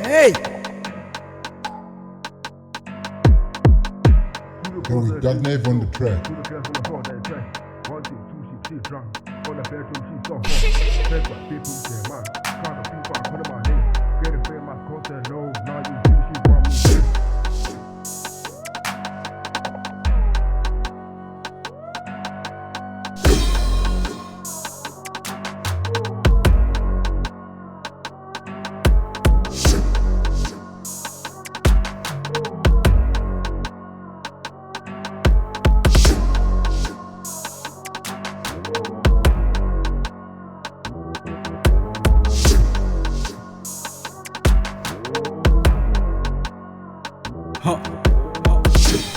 Hey! Can we got Nave on the track? One, two, she drunk. On the bedroom, she so hot. That's what people say, man. Kind of people, I call my name. Get a frame, my concept, no. Now you see, she want me.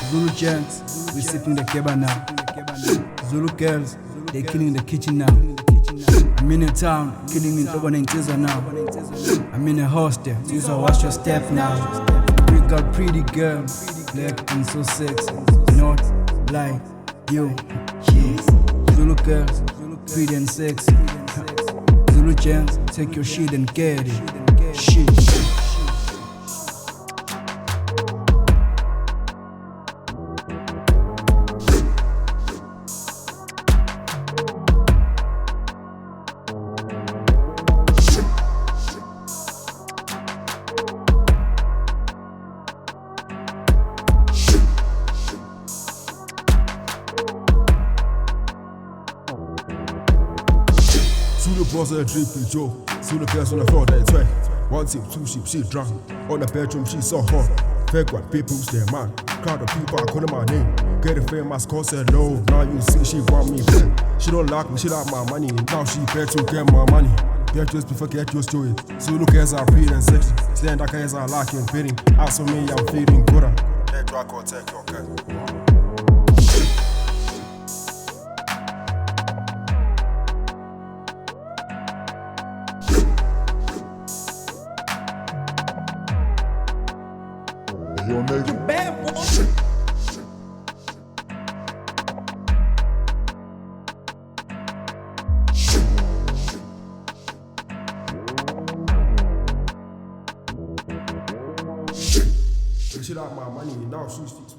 Zulu gents, we sipping the keba now. Zulu girls, they killing the kitchen now. I'm in a town, killing in Togo and now. I'm in a hostel, so watch your step now. We got pretty girls, black and so sexy, not like you. Zulu girls, pretty and sexy. Zulu gents, take your shit and get it. Shit. Zulu boss a drink with Joe. Zulu girls on the floor, that's right. One tip, two sheep, she drunk. On the bedroom, she so hot. Fake what people say, man. Crowd of people, I call my name. Get a famous concert low. Now you see she want me back. She don't like me, she like my money. Now she bet to get my money. Get yours before get your story. Zulu girls are pretty and sexy. Stand like guys are like and fitting. As for me, I'm feeling good. Let drag or take your cut. Your name? Bad boy. She like my money, now she speaks.